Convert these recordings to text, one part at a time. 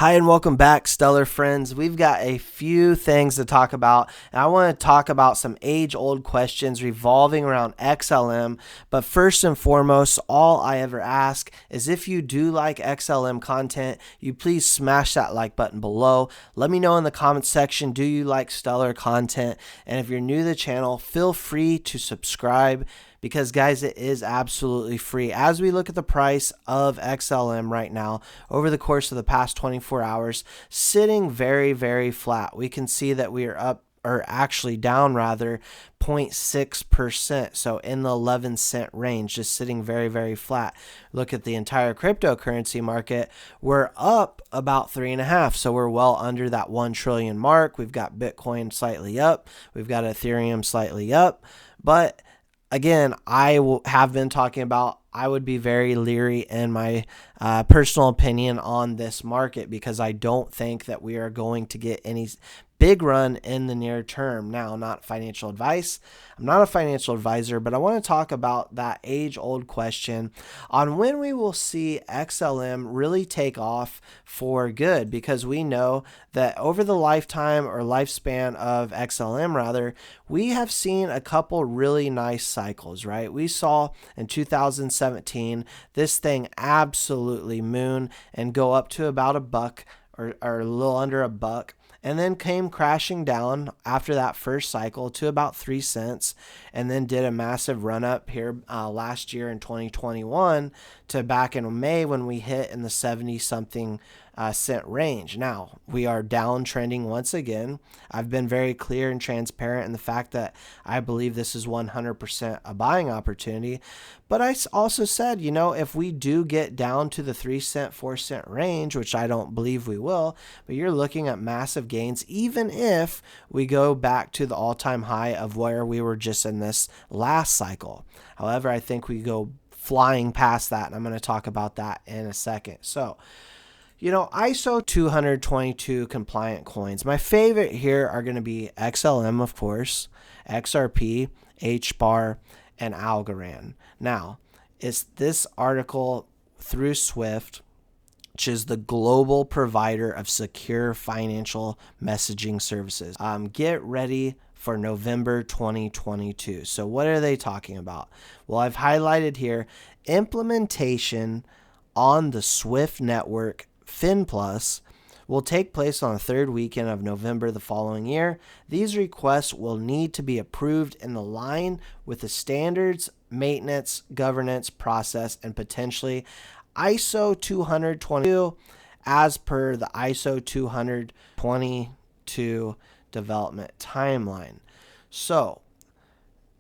Hi and welcome back, stellar friends. We've got a few things to talk about, and I want to talk about some age-old questions revolving around XLM. But first and foremost, all I ever ask is if you do like XLM content, you please smash that like button below. Let me know in the comments section, do you like stellar content? And if you're new to the channel, feel free to subscribe, because guys, it is absolutely free. As we look at the price of XLM right now over the course of the past 24 hours, sitting very flat. We can see that we are up, or actually down rather, 0.6%, so in the 11-cent range, just sitting very flat. Look at the entire cryptocurrency market, we're up about 3.5, so we're well under that 1 trillion mark. We've got Bitcoin slightly up, we've got Ethereum slightly up, but again, I have been talking about I would be very leery in my personal opinion on this market, because I don't think that we are going to get any big run in the near term. Now, not financial advice. I'm not a financial advisor, but I want to talk about that age-old question on when we will see XLM really take off for good, because we know that over the lifetime or lifespan of XLM rather, we have seen a couple really nice cycles, right? We saw in 2017 this thing absolutely moon and go up to about $1 or a little under $1, and then came crashing down after that first cycle to about 3 cents, and then did a massive run up here last year in 2021 to back in May when we hit in the 70-something cent range. Now, we are downtrending once again. I've been very clear and transparent in the fact that I believe this is 100% a buying opportunity. But I also said, you know, if we do get down to the 3 cent, 4 cent range, which I don't believe we will, but you're looking at massive gains, even if we go back to the all-time high of where we were just in this last cycle. However, I think we go flying past that, and I'm going to talk about that in a second. So, you know, ISO 222 compliant coins. My favorite here are going to be XLM, of course, XRP, HBAR, and Algorand. Now, it's this article through Swift, which is the global provider of secure financial messaging services. Get ready for November 2022. So what are they talking about? Well, I've highlighted here implementation on the Swift network FinPlus will take place on the third weekend of November the following year. These requests will need to be approved in the line with the standards, maintenance, governance process, and potentially ISO 222 as per the ISO 222 development timeline. So,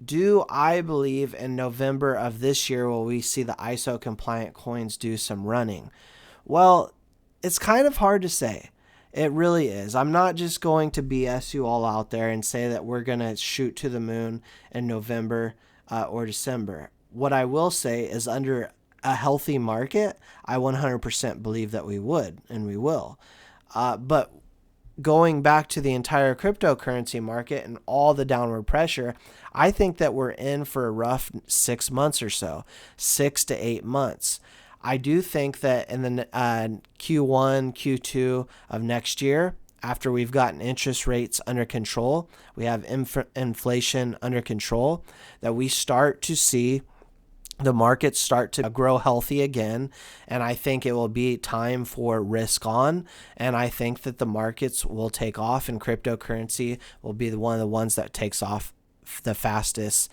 do I believe in November of this year will we see the ISO compliant coins do some running? Well, it's kind of hard to say. It really is. I'm not just going to BS you all out there and say that we're going to shoot to the moon in November or December. What I will say is, under a healthy market, I 100% believe that we would, and we will. But going back to the entire cryptocurrency market and all the downward pressure, I think that we're in for a rough 6 months or so, 6 to 8 months. I do think that in the Q1, Q2 of next year, after we've gotten interest rates under control, we have inflation under control, that we start to see the markets start to grow healthy again. And I think it will be time for risk on. And I think that the markets will take off, and cryptocurrency will be one of the ones that takes off the fastest,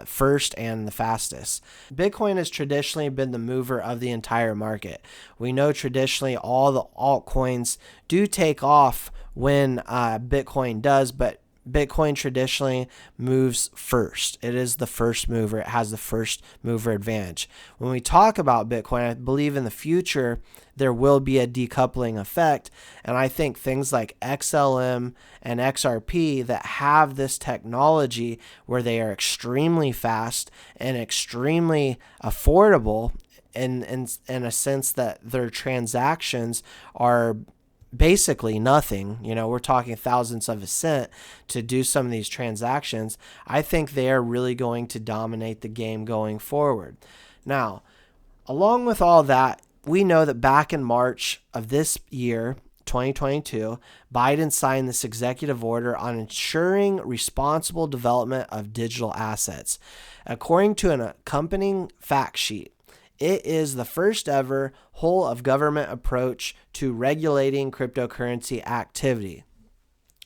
first and the fastest. Bitcoin has traditionally been the mover of the entire market. We know traditionally all the altcoins do take off when Bitcoin does, but Bitcoin traditionally moves first. It is the first mover. It has the first mover advantage. When we talk about Bitcoin, I believe in the future there will be a decoupling effect, and I think things like XLM and XRP that have this technology where they are extremely fast and extremely affordable in a sense that their transactions are basically nothing. You know, we're talking thousands of a cent to do some of these transactions. I think they are really going to dominate the game going forward. Now, along with all that, we know that back in March of this year, 2022, Biden signed this executive order on ensuring responsible development of digital assets. According to an accompanying fact sheet, it is the first ever whole of government approach to regulating cryptocurrency activity.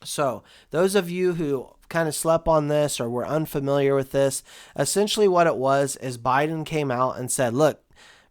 So, those of you who kind of slept on this or were unfamiliar with this, essentially what it was is Biden came out and said, look,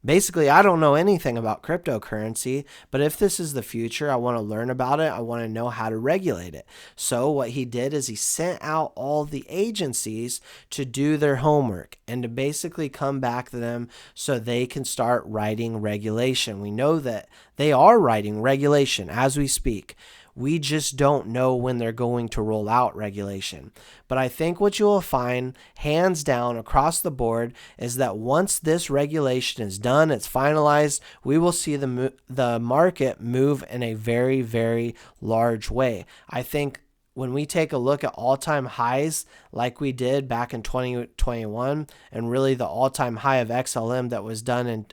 basically, I don't know anything about cryptocurrency, but if this is the future, I want to learn about it. I want to know how to regulate it. So what he did is he sent out all the agencies to do their homework and to basically come back to them so they can start writing regulation. We know that they are writing regulation as we speak. We just don't know when they're going to roll out regulation. But I think what you will find, hands down across the board, is that once this regulation is done, it's finalized, we will see the market move in a very, very large way. I think when we take a look at all-time highs like we did back in 2021, and really the all-time high of XLM that was done in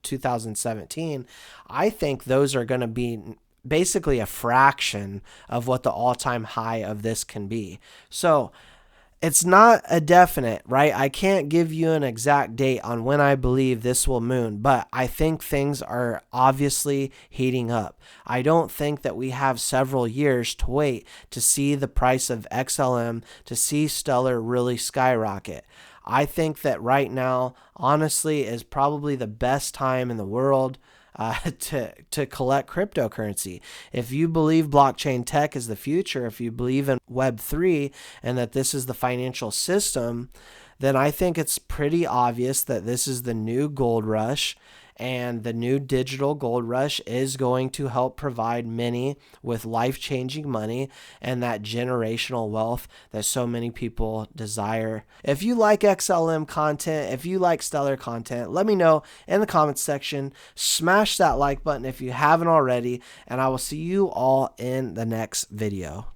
2017, I think those are going to be basically a fraction of what the all-time high of this can be. So it's not a definite, right? I can't give you an exact date on when I believe this will moon, but I think things are obviously heating up. I don't think that we have several years to wait to see the price of XLM, to see Stellar really skyrocket. I think that right now, honestly, is probably the best time in the world to collect cryptocurrency. If you believe blockchain tech is the future, if you believe in Web3 and that this is the financial system, then I think it's pretty obvious that this is the new gold rush, and the new digital gold rush is going to help provide many with life-changing money and that generational wealth that so many people desire. If you like XLM content, if you like Stellar content, let me know in the comments section. Smash that like button if you haven't already, and I will see you all in the next video.